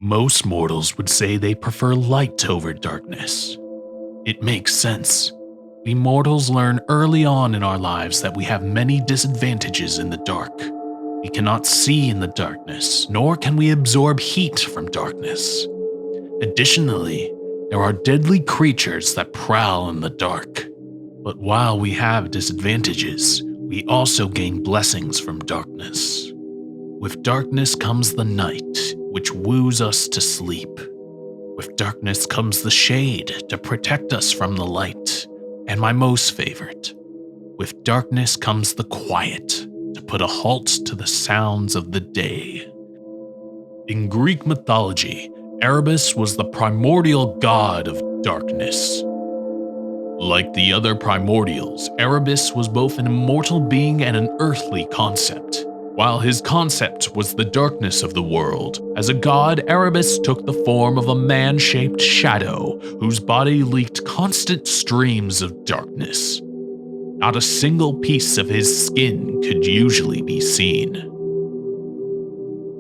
Most mortals would say they prefer light over darkness. It makes sense. We mortals learn early on in our lives that we have many disadvantages in the dark. We cannot see in the darkness, nor can we absorb heat from darkness. Additionally, there are deadly creatures that prowl in the dark. But while we have disadvantages, we also gain blessings from darkness. With darkness comes the night, which woos us to sleep. With darkness comes the shade to protect us from the light. And my most favorite, with darkness comes the quiet to put a halt to the sounds of the day. In Greek mythology, Erebus was the primordial god of darkness. Like the other primordials, Erebus was both an immortal being and an earthly concept. While his concept was the darkness of the world, as a god, Erebus took the form of a man-shaped shadow whose body leaked constant streams of darkness. Not a single piece of his skin could usually be seen.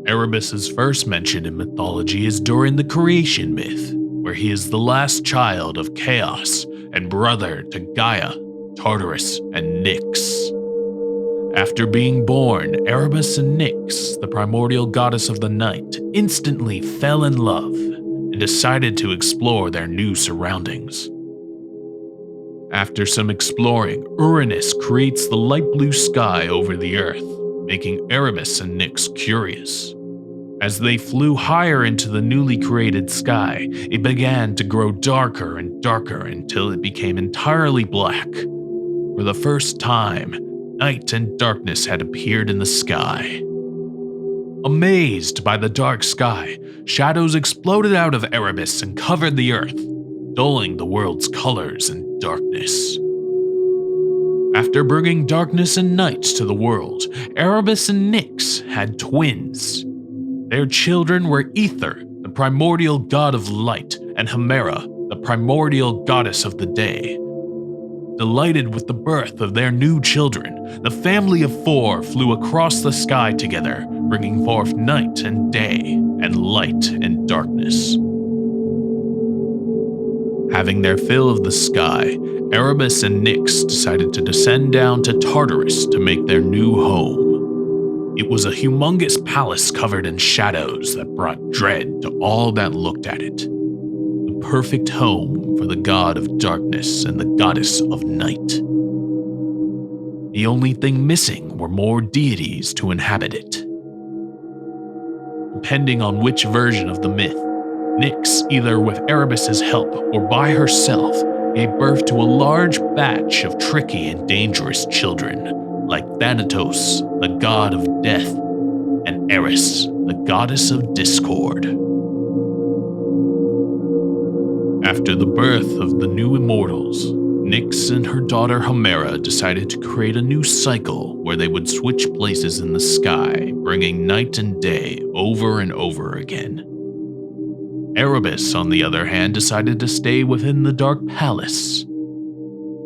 Erebus's first mention in mythology is during the creation myth, where he is the last child of Chaos and brother to Gaia, Tartarus, and Nyx. After being born, Erebus and Nyx, the primordial goddess of the night, instantly fell in love and decided to explore their new surroundings. After some exploring, Uranus creates the light blue sky over the earth, making Erebus and Nyx curious. As they flew higher into the newly created sky, it began to grow darker and darker until it became entirely black. For the first time, night and darkness had appeared in the sky. Amazed by the dark sky, shadows exploded out of Erebus and covered the earth, dulling the world's colors and darkness. After bringing darkness and night to the world, Erebus and Nyx had twins. Their children were Ether, the primordial god of light, and Hemera, the primordial goddess of the day. Delighted with the birth of their new children, the family of four flew across the sky together, bringing forth night and day, and light and darkness. Having their fill of the sky, Erebus and Nyx decided to descend down to Tartarus to make their new home. It was a humongous palace covered in shadows that brought dread to all that looked at it. The perfect home for the god of darkness and the goddess of night. The only thing missing were more deities to inhabit it. Depending on which version of the myth, Nyx, either with Erebus's help or by herself, gave birth to a large batch of tricky and dangerous children, like Thanatos, the god of death, and Eris, the goddess of discord. After the birth of the new immortals, Nyx and her daughter Hemera decided to create a new cycle where they would switch places in the sky, bringing night and day over and over again. Erebus, on the other hand, decided to stay within the Dark Palace.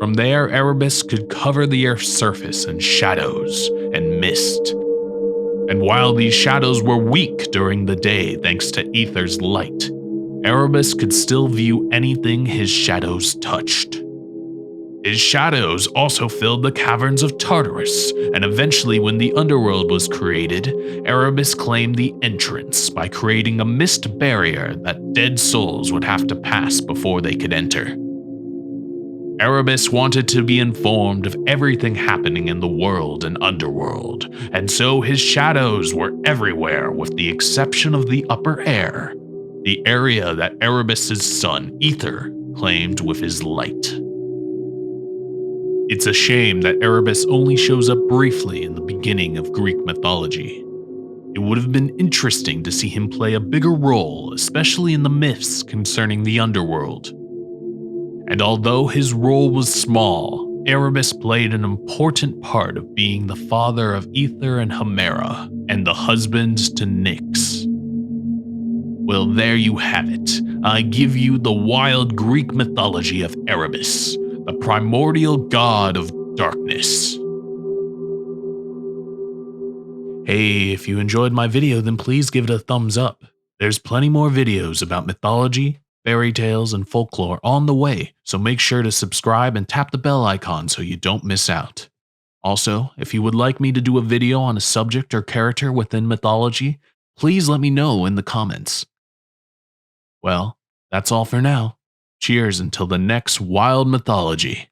From there, Erebus could cover the Earth's surface in shadows and mist. And while these shadows were weak during the day thanks to Ether's light, Erebus could still view anything his shadows touched. His shadows also filled the caverns of Tartarus, and eventually when the underworld was created, Erebus claimed the entrance by creating a mist barrier that dead souls would have to pass before they could enter. Erebus wanted to be informed of everything happening in the world and underworld, and so his shadows were everywhere with the exception of the upper air, the area that Erebus's son, Ether, claimed with his light. It's a shame that Erebus only shows up briefly in the beginning of Greek mythology. It would have been interesting to see him play a bigger role, especially in the myths concerning the underworld. And although his role was small, Erebus played an important part of being the father of Ether and Hemera, and the husband to Nyx. Well, there you have it. I give you the wild Greek mythology of Erebus, the primordial god of darkness. Hey, if you enjoyed my video, then please give it a thumbs up. There's plenty more videos about mythology, fairy tales, and folklore on the way, so make sure to subscribe and tap the bell icon so you don't miss out. Also, if you would like me to do a video on a subject or character within mythology, please let me know in the comments. Well, that's all for now. Cheers until the next wild mythology.